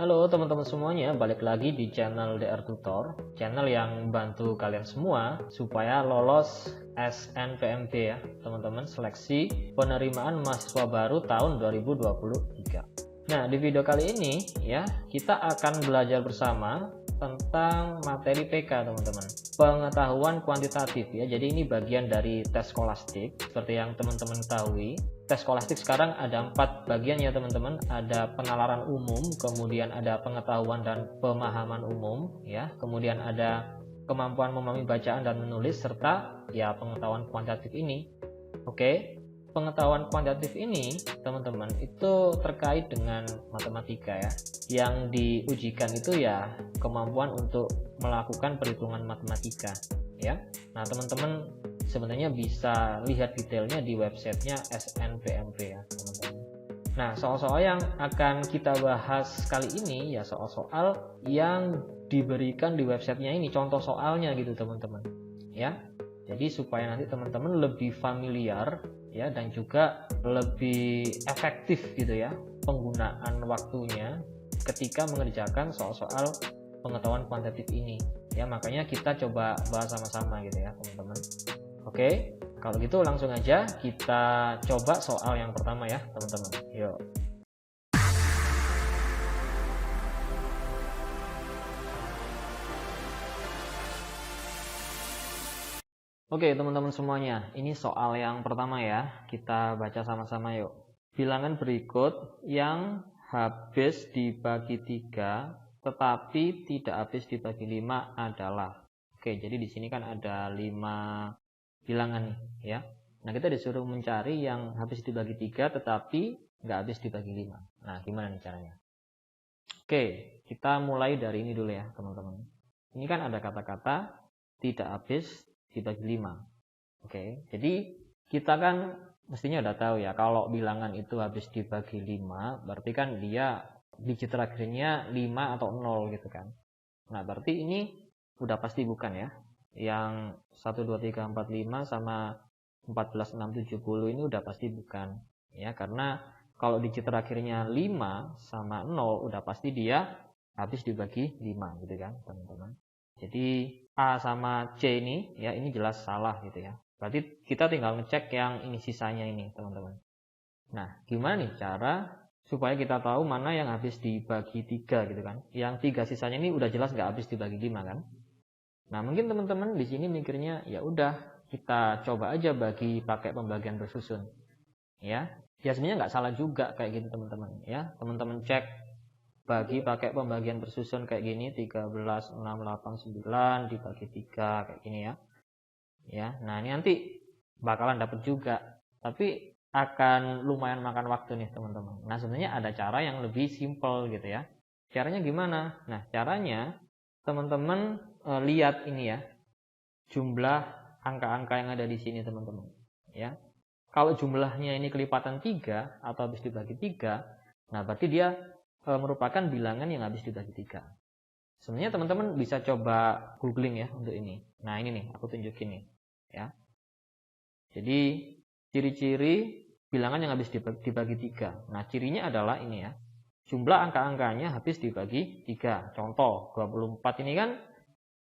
Halo teman-teman semuanya, balik lagi di channel DR Tutor, channel yang bantu kalian semua supaya lolos SNPMB ya teman-teman, seleksi penerimaan mahasiswa baru tahun 2023. Nah, di video kali ini ya, kita akan belajar bersama tentang materi PK teman-teman, pengetahuan kuantitatif ya. Jadi ini bagian dari tes skolastik. Seperti yang teman-teman ketahui, tes skolastik sekarang ada 4 bagian ya teman-teman. Ada penalaran umum, kemudian ada pengetahuan dan pemahaman umum ya, kemudian ada kemampuan memahami bacaan dan menulis, serta ya pengetahuan kuantitatif ini. Oke, pengetahuan kuantitatif ini teman-teman itu terkait dengan matematika ya. Yang diujikan itu ya kemampuan untuk melakukan perhitungan matematika ya. Nah teman-teman sebenarnya bisa lihat detailnya di websitenya SNPMB ya teman-teman. Nah, soal-soal yang akan kita bahas kali ini ya soal-soal yang diberikan di websitenya ini, contoh soalnya gitu teman-teman ya. Jadi supaya nanti teman-teman lebih familiar ya, dan juga lebih efektif gitu ya penggunaan waktunya ketika mengerjakan soal-soal pengetahuan kuantitatif ini ya. Makanya kita coba bahas sama-sama gitu ya teman-teman. Oke, kalau gitu langsung aja kita coba soal yang pertama ya teman-teman. Yuk. Oke teman-teman semuanya, ini soal yang pertama ya. Kita baca sama-sama yuk. Bilangan berikut yang habis dibagi 3 tetapi tidak habis dibagi 5 adalah. Oke, jadi di sini kan ada 5 bilangan nih ya. Nah, kita disuruh mencari yang habis dibagi 3 tetapi nggak habis dibagi 5. Nah, gimana nih caranya? Oke, kita mulai dari ini dulu ya teman-teman. Ini kan ada kata-kata tidak habis dibagi 5. Oke, jadi kita kan mestinya udah tahu ya, kalau bilangan itu habis dibagi 5 berarti kan dia digit terakhirnya 5 atau 0 gitu kan. Nah, berarti ini udah pasti bukan ya. Yang 1, 2, 3, 4, 5 sama 14, 6, 70 ini udah pasti bukan ya, karena kalau digit terakhirnya 5 sama 0 udah pasti dia habis dibagi 5 gitu kan teman-teman. Jadi A sama C ini ya, ini jelas salah gitu ya. Berarti kita tinggal ngecek yang ini sisanya ini teman-teman. Nah, gimana nih cara supaya kita tahu mana yang habis dibagi 3 gitu kan. Yang 3 sisanya ini udah jelas nggak habis dibagi 5 kan. Nah, mungkin teman-teman di sini mikirnya ya udah kita coba aja bagi pakai pembagian bersusun. Ya. Ya sebenarnya nggak salah juga kayak gitu teman-teman ya. Teman-teman cek bagi pakai pembagian bersusun kayak gini, 13, 6, 8, 9 dibagi 3 kayak gini ya. Ya, nah ini nanti bakalan dapat juga, tapi akan lumayan makan waktu nih teman-teman. Nah sebenarnya ada cara yang lebih simple gitu ya. Caranya gimana? Nah caranya teman-teman lihat ini ya, jumlah angka-angka yang ada di sini teman-teman. Ya, kalau jumlahnya ini kelipatan 3 atau habis dibagi 3, nah berarti dia merupakan bilangan yang habis dibagi 3. Sebenarnya teman-teman bisa coba googling ya untuk ini. Nah ini nih aku tunjukin nih ya. Jadi ciri-ciri bilangan yang habis dibagi 3. Nah cirinya adalah ini ya, jumlah angka-angkanya habis dibagi 3. Contoh 24 ini kan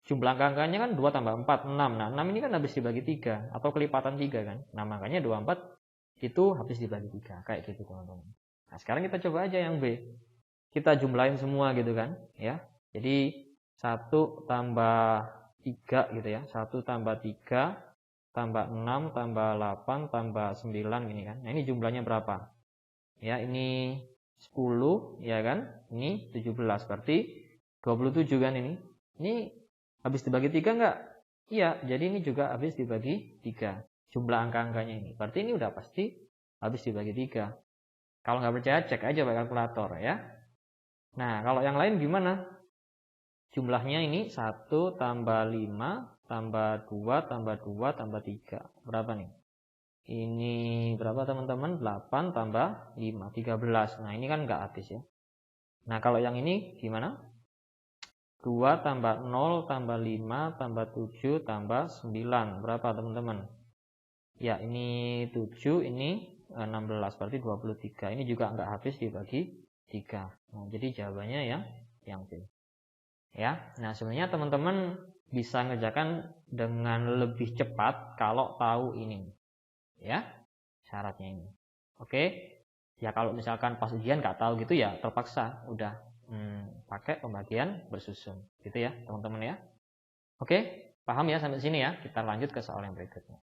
jumlah angka-angkanya kan 2 tambah 4, 6. Nah 6 ini kan habis dibagi 3 atau kelipatan 3 kan. Nah makanya 24 itu habis dibagi 3. Kayak gitu teman-teman. Nah sekarang kita coba aja yang B. Kita jumlahin semua gitu kan ya. Jadi 1 tambah 3 gitu ya. 1 tambah 3 tambah 6 tambah 8 tambah 9 gini kan. Nah ini jumlahnya berapa? Ya ini 10 ya kan. Ini 17 berarti 27 kan ini. Ini habis dibagi 3 enggak? Iya, jadi ini juga habis dibagi 3. Jumlah angka-angkanya ini. Berarti ini udah pasti habis dibagi 3. Kalau nggak percaya cek aja pakai kalkulator ya. Nah, kalau yang lain gimana? Jumlahnya ini 1 tambah 5 tambah 2 tambah 2 tambah 3. Berapa nih? Ini berapa teman-teman? 8 tambah 5, 13. Nah ini kan nggak habis ya. Nah kalau yang ini gimana? 2 tambah 0 tambah 5 tambah 7 tambah 9. Berapa teman-teman? Ya ini 7, ini 16, berarti 23. Ini juga nggak habis dibagi 3. Nah, jadi jawabannya yang B. Ya. Nah, sebenarnya teman-teman bisa ngerjakan dengan lebih cepat kalau tahu ini. Ya, syaratnya ini. Oke. Ya kalau misalkan pas ujian nggak tahu gitu ya terpaksa udah pakai pembagian bersusun. Gitu ya, teman-teman ya. Oke, paham ya sampai sini ya? Kita lanjut ke soal yang berikutnya.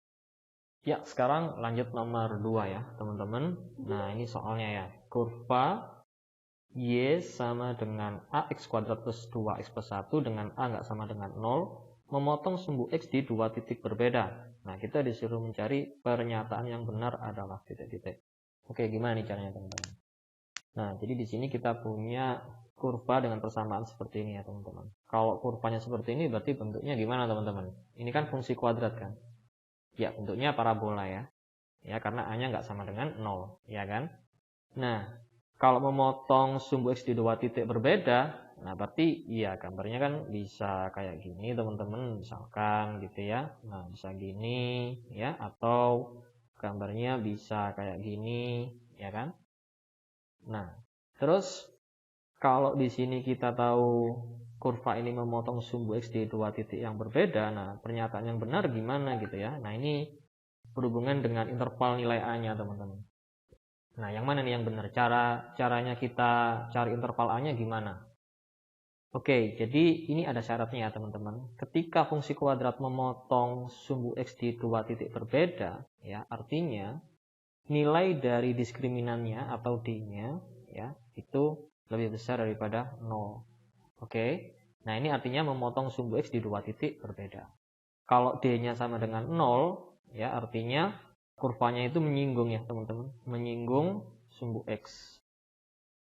Ya, sekarang lanjut nomor 2 ya, teman-teman. Nah, ini soalnya ya. Kurva Y sama dengan AX kuadrat plus 2X plus 1 dengan A nggak sama dengan 0, memotong sumbu X di 2 titik berbeda. Nah, kita disuruh mencari pernyataan yang benar adalah titik-titik. Oke, gimana nih caranya, teman-teman? Nah, jadi di sini kita punya kurva dengan persamaan seperti ini ya, teman-teman. Kalau kurvanya seperti ini, berarti bentuknya gimana, teman-teman? Ini kan fungsi kuadrat kan? Ya, bentuknya parabola ya. Ya, karena A-nya nggak sama dengan 0, ya kan? Nah, kalau memotong sumbu X di 2 titik berbeda, nah berarti iya gambarnya kan bisa kayak gini, teman-teman, misalkan gitu ya. Nah, bisa gini ya, atau gambarnya bisa kayak gini, ya kan? Nah, terus kalau di sini kita tahu kurva ini memotong sumbu X di 2 titik yang berbeda, nah pernyataan yang benar gimana gitu ya. Nah, ini berhubungan dengan interval nilai A-nya, teman-teman. Nah, yang mana nih yang benar? Caranya kita cari interval A-nya gimana? Oke, jadi ini ada syaratnya ya, teman-teman. Ketika fungsi kuadrat memotong sumbu X di 2 titik berbeda, ya, artinya nilai dari diskriminannya atau D-nya ya, itu lebih besar daripada 0. Oke. Nah, ini artinya memotong sumbu X di 2 titik berbeda. Kalau D-nya sama dengan 0, ya, artinya kurvanya itu menyinggung ya, teman-teman. Menyinggung sumbu X.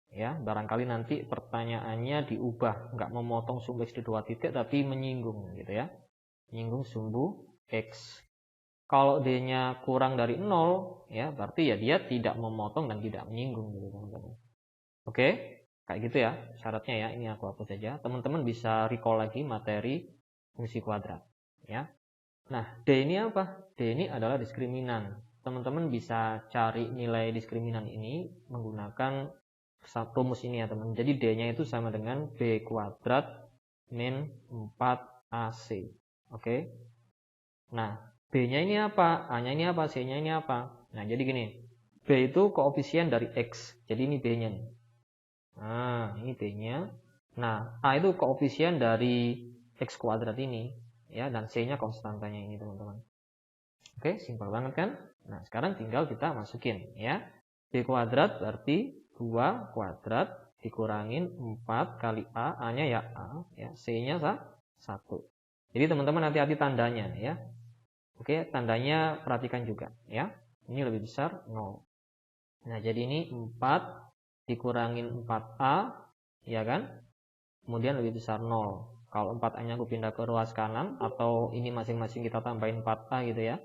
Ya, barangkali nanti pertanyaannya diubah, nggak memotong sumbu X di 2 titik tapi menyinggung gitu ya. Menyinggung sumbu X. Kalau D-nya kurang dari 0, ya, berarti ya dia tidak memotong dan tidak menyinggung gitu, teman-teman. Oke, kayak gitu ya syaratnya ya. Ini aku hapus saja. Teman-teman bisa recall lagi materi fungsi kuadrat, ya. Nah, D ini apa? D ini adalah diskriminan. Teman-teman bisa cari nilai diskriminan ini menggunakan rumus ini ya, teman. Jadi D-nya itu sama dengan B kuadrat min 4AC. Oke. Nah, B-nya ini apa? A-nya ini apa? C-nya ini apa? Nah, jadi gini. B itu koefisien dari X. Jadi ini B-nya nih. Nah, ini B-nya. Nah, A itu koefisien dari X kuadrat ini. Ya, dan C-nya konstantanya ini, teman-teman. Oke, simpel banget kan? Nah, sekarang tinggal kita masukin ya. B kuadrat berarti 2 kuadrat dikurangin 4 kali A, A-nya ya A, ya, C-nya 1. Jadi teman-teman hati-hati tandanya ya. Oke, tandanya perhatikan juga ya. Ini lebih besar 0. Nah, jadi ini 4 dikurangin 4A, ya kan? Kemudian lebih besar 0. Kalau 4A-nya aku pindah ke ruas kanan, atau ini masing-masing kita tambahin 4A gitu ya.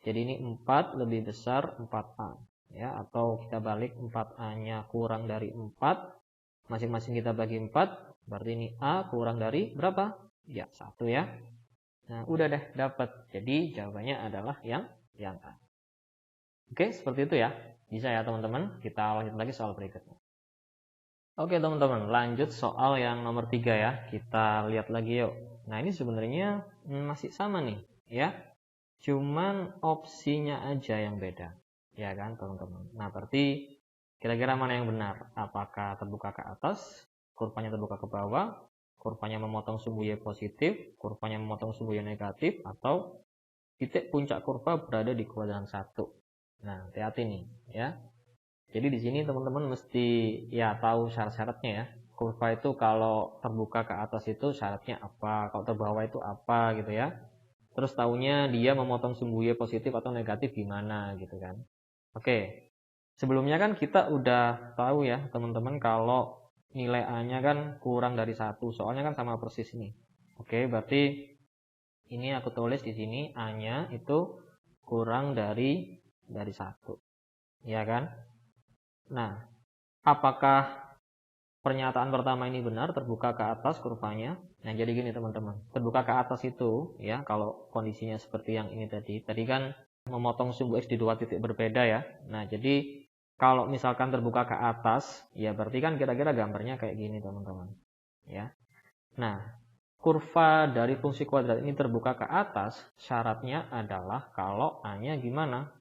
Jadi ini 4 lebih besar 4A. Ya, atau kita balik 4A-nya kurang dari 4. Masing-masing kita bagi 4. Berarti ini A kurang dari berapa? Ya, 1 ya. Nah, udah deh dapat. Jadi jawabannya adalah yang A. Oke, seperti itu ya. Bisa ya teman-teman. Kita lanjut lagi soal berikutnya. Oke teman-teman, lanjut soal yang nomor 3 ya. Kita lihat lagi yuk. Nah, ini sebenarnya masih sama nih ya. Cuman opsinya aja yang beda. Ya kan teman-teman. Nah, berarti kira-kira mana yang benar? Apakah terbuka ke atas, kurvanya terbuka ke bawah, kurvanya memotong sumbu Y positif, kurvanya memotong sumbu Y negatif, atau titik puncak kurva berada di kuadran 1. Nah, hati-hati nih ya. Jadi di sini teman-teman mesti ya tahu syarat-syaratnya ya. Kurva itu kalau terbuka ke atas itu syaratnya apa, kalau terbawah itu apa gitu ya. Terus tahunya dia memotong sumbu Y positif atau negatif gimana gitu kan. Oke. Sebelumnya kan kita udah tahu ya teman-teman kalau nilai A-nya kan kurang dari 1. Soalnya kan sama persis ini. Oke, berarti ini aku tulis di sini A-nya itu kurang dari 1. Ya kan? Nah, apakah pernyataan pertama ini benar, terbuka ke atas kurvanya? Nah, jadi gini teman-teman. Terbuka ke atas itu ya, kalau kondisinya seperti yang ini tadi. Tadi kan memotong sumbu X di 2 titik berbeda ya. Nah, jadi Kalau misalkan terbuka ke atas, ya berarti kan kira-kira gambarnya kayak gini teman-teman. Ya. Nah, kurva dari fungsi kuadrat ini terbuka ke atas, syaratnya adalah kalau A-nya gimana?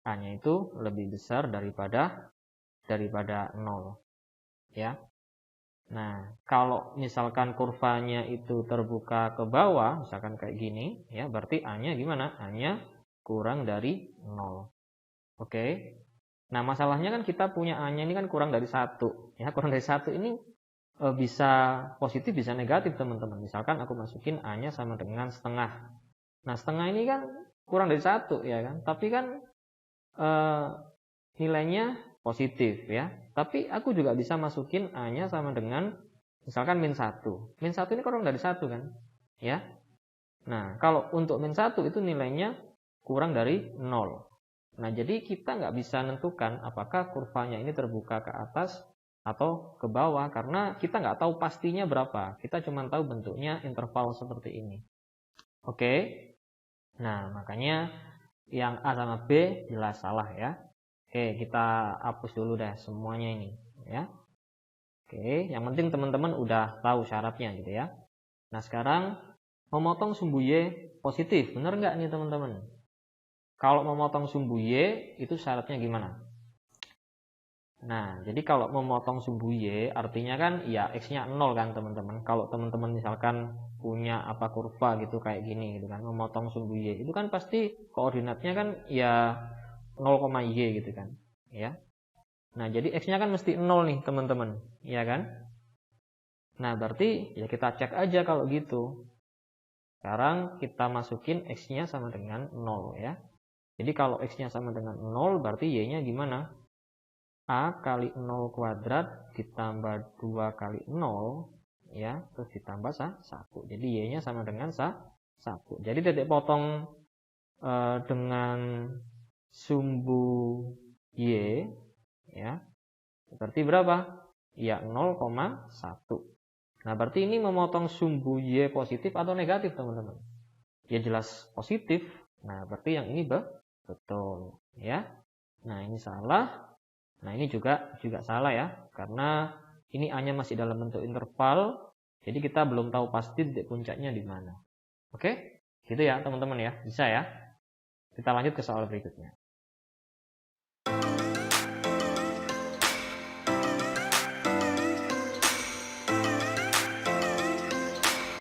A-nya itu lebih besar daripada 0. Ya. Nah, kalau misalkan kurvanya itu terbuka ke bawah, misalkan kayak gini, ya berarti A-nya gimana? A-nya kurang dari 0. Oke. Nah, masalahnya kan kita punya A-nya ini kan kurang dari 1. Ya, kurang dari 1 ini bisa positif, bisa negatif, teman-teman. Misalkan aku masukin A-nya sama dengan setengah. Nah, setengah ini kan kurang dari 1, ya kan? Tapi kan nilainya positif, ya. Tapi aku juga bisa masukin A-nya sama dengan misalkan min 1. Min 1 ini kurang dari 1 kan? Ya. Nah, kalau untuk min 1 itu nilainya kurang dari 0. Nah, jadi kita nggak bisa menentukan apakah kurvanya ini terbuka ke atas atau ke bawah, karena kita nggak tahu pastinya berapa. Kita cuma tahu bentuknya interval seperti ini. Oke. Nah, makanya yang A sama B jelas salah ya. Oke, kita hapus dulu deh semuanya ini ya. Oke, yang penting teman-teman udah tahu syaratnya gitu ya. Nah, sekarang memotong sumbu Y positif, benar nggak nih teman-teman? Kalau memotong sumbu Y itu syaratnya gimana? Nah, jadi kalau memotong sumbu Y artinya kan ya X-nya 0 kan teman-teman. Kalau teman-teman misalkan punya apa kurva gitu kayak gini gitu kan, memotong sumbu Y itu kan pasti koordinatnya kan ya 0,Y gitu kan, ya. Nah, jadi X-nya kan mesti 0 nih teman-teman, ya kan? Nah, berarti ya kita cek aja kalau gitu. Sekarang kita masukin X-nya sama dengan 0 ya. Jadi kalau X-nya sama dengan 0 berarti Y-nya gimana? A kali 0 kuadrat ditambah 2 kali 0 ya, terus ditambah 1. Jadi Y-nya sama dengan 1. Jadi titik potong dengan sumbu Y ya, berarti berapa? Ya 0,1. Nah, berarti ini memotong sumbu Y positif atau negatif teman-teman? Ya jelas positif. Nah, berarti yang ini betul ya. Nah, ini salah. Nah, ini juga salah ya, karena ini A-nya masih dalam bentuk interval, jadi kita belum tahu pasti titik puncaknya di mana. Oke? Gitu ya, teman-teman ya. Bisa ya? Kita lanjut ke soal berikutnya.